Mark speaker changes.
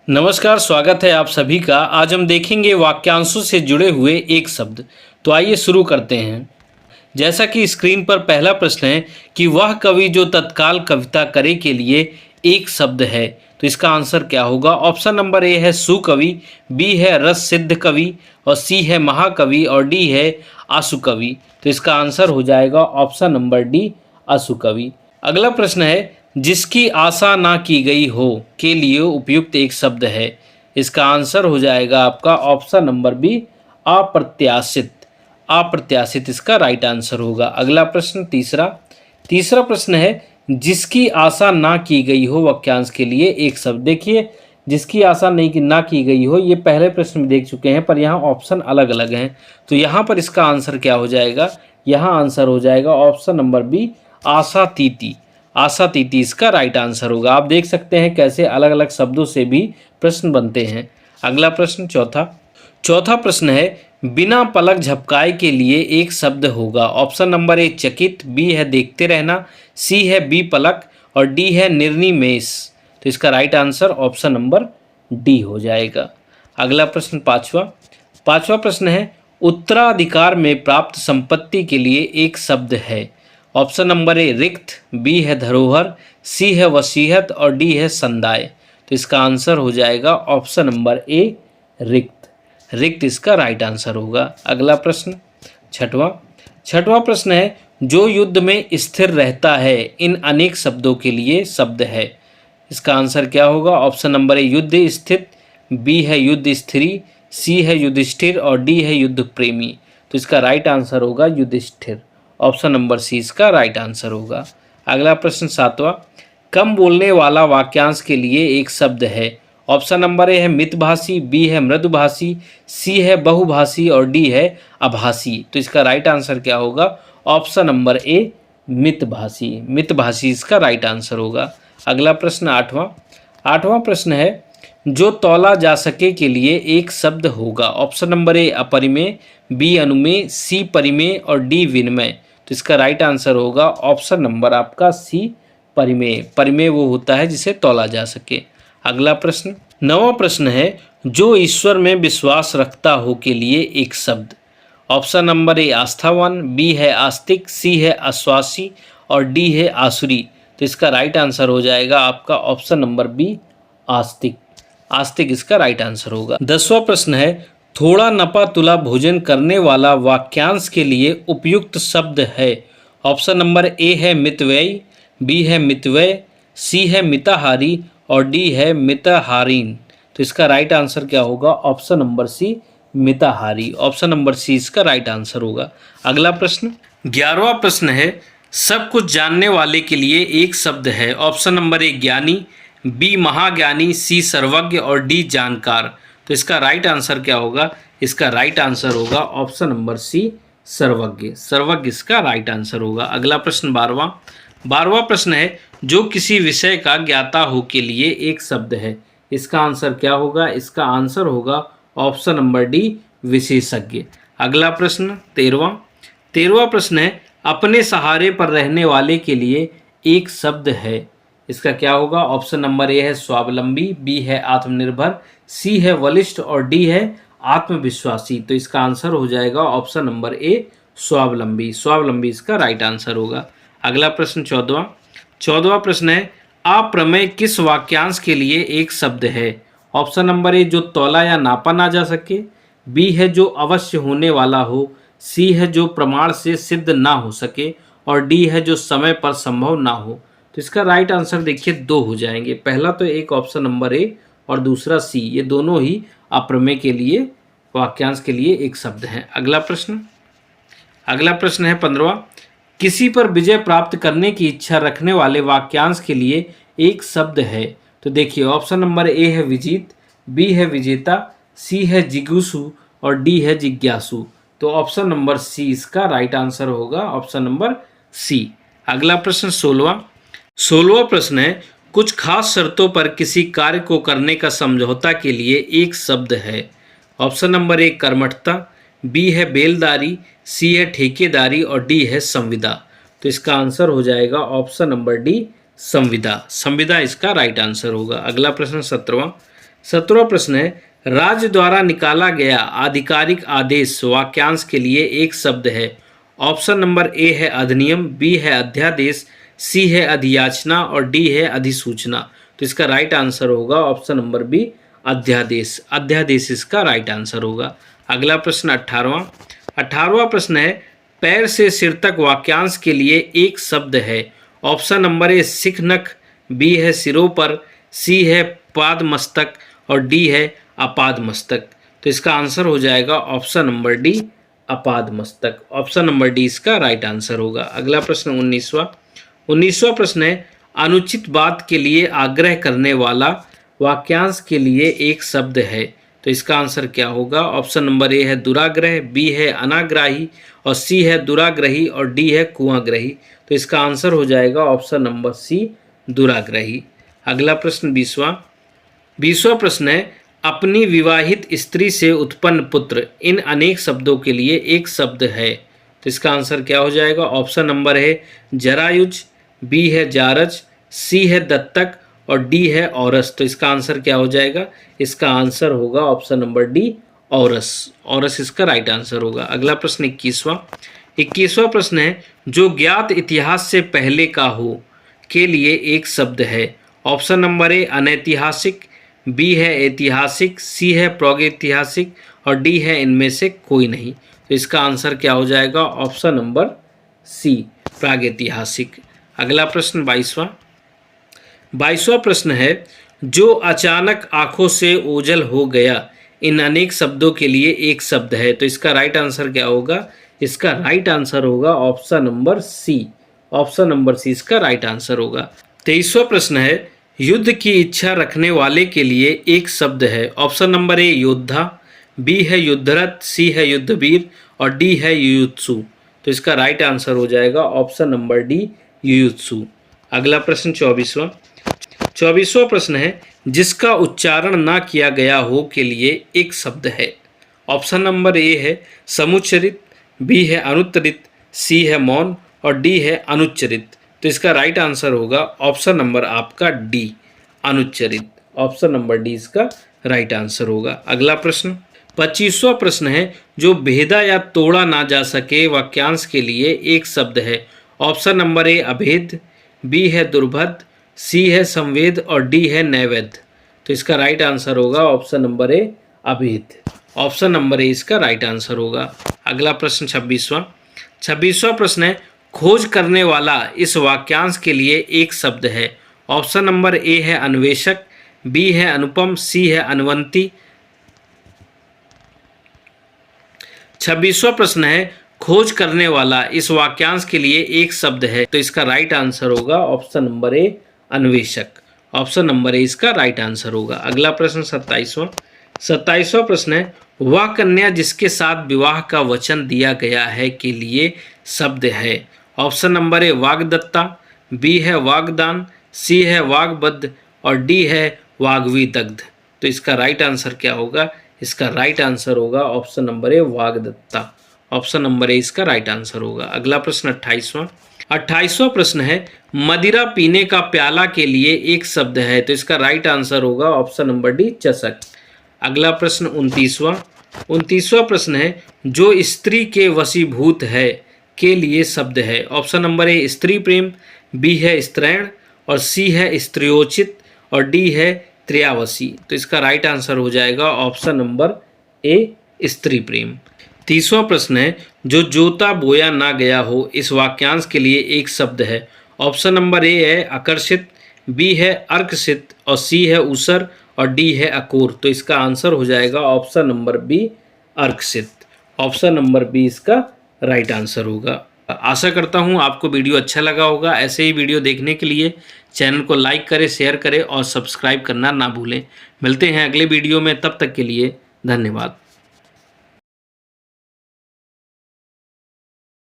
Speaker 1: नमस्कार, स्वागत है आप सभी का। आज हम देखेंगे वाक्यांशों से जुड़े हुए एक शब्द। तो आइए शुरू करते हैं। जैसा कि स्क्रीन पर पहला प्रश्न है कि वह कवि जो तत्काल कविता करे के लिए एक शब्द है, तो इसका आंसर क्या होगा। ऑप्शन नंबर ए है सुकवि, बी है रस सिद्ध कवि और सी है महाकवि और डी है आशुकवि। तो इसका आंसर हो जाएगा ऑप्शन नंबर डी आशुकवि। अगला प्रश्न है जिसकी आशा ना की गई हो के लिए उपयुक्त एक शब्द है। इसका आंसर हो जाएगा आपका ऑप्शन नंबर बी अप्रत्याशित। अप्रत्याशित इसका राइट आंसर होगा। अगला प्रश्न तीसरा तीसरा प्रश्न है जिसकी आशा ना की गई हो वाक्यांश के लिए एक शब्द। देखिए, जिसकी आशा नहीं ना की गई हो, ये पहले प्रश्न में देख चुके हैं, पर यहाँ ऑप्शन अलग अलग हैं। तो यहाँ पर इसका आंसर क्या हो जाएगा। यहाँ आंसर हो जाएगा ऑप्शन नंबर बी आशातीति। आशातीति इसका राइट आंसर होगा। आप देख सकते हैं कैसे अलग अलग शब्दों से भी प्रश्न बनते हैं। अगला प्रश्न चौथा प्रश्न है बिना पलक झपकाए के लिए एक शब्द होगा। ऑप्शन नंबर ए चकित, बी है देखते रहना, सी है बी पलक और डी है निर्निमेष। तो इसका right answer option number D हो जाएगा। अगला प्रश्न पांचवा प्रश्न है उत्तराधिकार में प्राप्त संपत्ति के लिए एक शब्द है। ऑप्शन नंबर ए रिक्त, बी है धरोहर, सी है वसीयत और डी है संदाय। तो इसका आंसर हो जाएगा ऑप्शन नंबर ए रिक्त। रिक्त इसका राइट आंसर होगा। अगला प्रश्न छठवां प्रश्न है जो युद्ध में स्थिर रहता है इन अनेक शब्दों के लिए शब्द है। इसका आंसर क्या होगा। ऑप्शन नंबर ए युद्ध स्थित, बी है युद्ध स्थिरी, सी है युधिष्ठिर और डी है युद्ध प्रेमी। तो इसका राइट आंसर होगा युधिष्ठिर। ऑप्शन नंबर सी इसका राइट आंसर होगा। अगला प्रश्न सातवां कम बोलने वाला वाक्यांश के लिए एक शब्द है। ऑप्शन नंबर ए है मितभाषी, बी है मृदुभाषी, सी है बहुभाषी और डी है अभाषी। तो इसका राइट आंसर क्या होगा। ऑप्शन नंबर ए मितभाषी। मितभाषी इसका राइट आंसर होगा। अगला प्रश्न आठवां प्रश्न है जो तौला जा सके के लिए एक शब्द होगा। ऑप्शन नंबर ए अपरिमेय, बी अनुमेय, सी परिमेय और डी विनिमय। तो इसका राइट आंसर होगा ऑप्शन नंबर आपका सी परिमेय। परिमेय वो होता है जिसे तौला जा सके। अगला प्रश्न नौवां प्रश्न है जो ईश्वर में विश्वास रखता हो के लिए एक शब्द। ऑप्शन नंबर ए आस्थावान, बी है आस्तिक, सी है आश्वासी और डी है आसुरी। तो इसका राइट आंसर हो जाएगा आपका ऑप्शन नंबर बी आस्तिक। आस्तिक इसका राइट आंसर होगा। 10वां प्रश्न है थोड़ा नपा तुला भोजन करने वाला वाक्यांश के लिए उपयुक्त शब्द है। ऑप्शन नंबर ए है मितव्ययी, बी है मितव्यय, सी है मिताहारी और डी है मिताहारीन। तो इसका राइट आंसर क्या होगा। ऑप्शन नंबर सी मिताहारी। ऑप्शन नंबर सी इसका राइट आंसर होगा। अगला प्रश्न 11वां प्रश्न है सब कुछ जानने वाले के लिए एक शब्द है। ऑप्शन नंबर ए ज्ञानी, बी महाज्ञानी, सी सर्वज्ञ और डी जानकार। तो इसका राइट आंसर क्या होगा। इसका राइट आंसर होगा ऑप्शन नंबर सी सर्वज्ञ। सर्वज्ञ इसका राइट आंसर होगा। अगला प्रश्न 12वां प्रश्न है जो किसी विषय का ज्ञाता हो के लिए एक शब्द है। इसका आंसर क्या होगा। इसका आंसर होगा ऑप्शन नंबर डी विशेषज्ञ। अगला प्रश्न 13वां प्रश्न है अपने सहारे पर रहने वाले के लिए एक शब्द है। इसका क्या होगा। ऑप्शन नंबर ए है स्वावलंबी, बी है आत्मनिर्भर, सी है बलिष्ठ और डी है आत्मविश्वासी। तो इसका आंसर हो जाएगा ऑप्शन नंबर ए स्वावलंबी। स्वावलंबी इसका राइट आंसर होगा। अगला प्रश्न 14वां प्रश्न है अप्रमेय किस वाक्यांश के लिए एक शब्द है। ऑप्शन नंबर ए जो तौला या नापा ना जा सके, बी है जो अवश्य होने वाला हो, सी है जो प्रमाण से सिद्ध ना हो सके और डी है जो समय पर संभव ना हो। तो इसका राइट आंसर देखिए दो हो जाएंगे। पहला तो एक ऑप्शन नंबर ए और दूसरा सी, ये दोनों ही अप्रमेय के लिए वाक्यांश के लिए एक शब्द है। अगला प्रश्न है 15वां किसी पर विजय प्राप्त करने की इच्छा रखने वाले वाक्यांश के लिए एक शब्द है। तो देखिए ऑप्शन नंबर ए है विजित, बी है विजेता, सी है जिज्ञासु और डी है जिज्ञासु। तो ऑप्शन नंबर सी इसका राइट आंसर होगा। Option number C. अगला प्रश्न 16वां प्रश्न है कुछ खास शर्तों पर किसी कार्य को करने का समझौता के लिए एक शब्द है। ऑप्शन नंबर ए कर्मठता, बी है बेलदारी, सी है ठेकेदारी और डी है संविदा। तो इसका आंसर हो जाएगा ऑप्शन नंबर डी संविदा। संविदा इसका राइट आंसर होगा। अगला प्रश्न 17वां 17वां प्रश्न है, राज्य द्वारा निकाला गया आधिकारिक आदेश वाक्यांश के लिए एक शब्द है। ऑप्शन नंबर ए है अधिनियम, बी है अध्यादेश, सी है अधियाचना और डी है अधिसूचना। तो इसका राइट आंसर होगा ऑप्शन नंबर बी अध्यादेश। अध्यादेश इसका राइट आंसर होगा। अगला प्रश्न 18वां प्रश्न है, पैर से सिर तक वाक्यांश के लिए एक शब्द है। ऑप्शन नंबर ए सिख नख, बी है सिरों पर, सी है पाद मस्तक और डी है अपाद मस्तक। तो इसका आंसर हो जाएगा ऑप्शन नंबर डी अपाद मस्तक। ऑप्शन नंबर डी इसका राइट आंसर होगा। अगला प्रश्न 19वां प्रश्न है, अनुचित बात के लिए आग्रह करने वाला वाक्यांश के लिए एक शब्द है। तो इसका आंसर क्या होगा? ऑप्शन नंबर ए है दुराग्रह, बी है अनाग्राही और सी है दुराग्रही और डी है कुआग्रही। तो इसका आंसर हो जाएगा ऑप्शन नंबर सी दुराग्रही। अगला प्रश्न 20वां प्रश्न है, अपनी विवाहित स्त्री से उत्पन्न पुत्र इन अनेक शब्दों के लिए एक शब्द है। तो इसका आंसर क्या हो जाएगा? ऑप्शन नंबर है जरायुज, बी है जारज, सी है दत्तक और डी है औरस। तो इसका आंसर क्या हो जाएगा? इसका आंसर होगा ऑप्शन नंबर डी औरस। औरस इसका राइट आंसर होगा। अगला प्रश्न 21वां प्रश्न है, जो ज्ञात इतिहास से पहले का हो के लिए एक शब्द है। ऑप्शन नंबर ए अनैतिहासिक, बी है ऐतिहासिक, सी है प्रागैतिहासिक और डी है इनमें से कोई नहीं। तो इसका आंसर क्या हो जाएगा? ऑप्शन नंबर सी प्रागैतिहासिक। अगला प्रश्न 22वां प्रश्न है, जो अचानक आंखों से ओझल हो गया इन अनेक शब्दों के लिए एक शब्द है। तो इसका राइट आंसर क्या होगा? इसका राइट आंसर होगा option number C. Option number C इसका राइट आंसर होगा। 23वां प्रश्न है, युद्ध की इच्छा रखने वाले के लिए एक शब्द है। ऑप्शन नंबर ए योद्धा, बी है युद्धरत, सी है युद्धवीर और डी है युयुत्सु। तो इसका राइट आंसर हो जाएगा ऑप्शन नंबर डी युयुत्सु। अगला प्रश्न 24वां प्रश्न है, जिसका उच्चारण ना किया गया हो के लिए एक शब्द है। ऑप्शन नंबर ए है समुच्चरित, बी है अनुत्तरित, सी है मौन और डी है अनुच्चरित। तो इसका राइट आंसर होगा ऑप्शन नंबर आपका डी अनुच्चरित। ऑप्शन नंबर डी इसका राइट आंसर होगा। अगला प्रश्न 25वां प्रश्न है, जो भेदा या तोड़ा ना जा सके वाक्यांश के लिए एक शब्द है। ऑप्शन नंबर ए अभेद, बी है दुर्भद, सी है संवेद और डी है नैवेद्य। तो इसका राइट आंसर होगा ऑप्शन नंबर ए अभेद। ऑप्शन नंबर ए इसका राइट आंसर होगा। अगला प्रश्न 26वां प्रश्न है, खोज करने वाला इस वाक्यांश के लिए एक शब्द है। ऑप्शन नंबर ए है अन्वेषक, बी है अनुपम, सी है अनुवंती। 26वां प्रश्न है, खोज करने वाला इस वाक्यांश के लिए एक शब्द है। तो इसका राइट आंसर होगा ऑप्शन नंबर ए अन्वेषक। ऑप्शन नंबर ए इसका राइट आंसर होगा। अगला प्रश्न 27वां प्रश्न है, वह कन्या जिसके साथ विवाह का वचन दिया गया है के लिए शब्द है। ऑप्शन नंबर ए वाग्दत्ता, बी है वाग्दान, सी है वाग्बद्ध और डी है वाग्विदग्ध। तो इसका राइट आंसर क्या होगा? इसका राइट आंसर होगा ऑप्शन नंबर ए वाग्दत्ता। ऑप्शन नंबर ए इसका राइट आंसर होगा। अगला प्रश्न 28वां प्रश्न है, मदिरा पीने का प्याला के लिए एक शब्द है। तो इसका राइट आंसर होगा ऑप्शन नंबर डी चषक। अगला प्रश्न 29वां प्रश्न है, जो स्त्री के वशीभूत है के लिए शब्द है। ऑप्शन नंबर ए स्त्री प्रेम, बी है स्त्रैण और सी है स्त्रियोचित और डी है त्रियावसी। तो इसका राइट आंसर हो जाएगा ऑप्शन नंबर ए स्त्री प्रेम। 30वां प्रश्न है, जो जोता बोया ना गया हो इस वाक्यांश के लिए एक शब्द है। ऑप्शन नंबर ए है आकर्षित, बी है अर्कसित और सी है ऊसर और डी है अकोर। तो इसका आंसर हो जाएगा ऑप्शन नंबर बी अर्कसित। ऑप्शन नंबर बी इसका राइट आंसर होगा। आशा करता हूँ आपको वीडियो अच्छा लगा होगा। ऐसे ही वीडियो देखने के लिए चैनल को लाइक करें, शेयर करें और सब्सक्राइब करना ना भूलें। मिलते हैं अगले वीडियो में, तब तक के लिए धन्यवाद।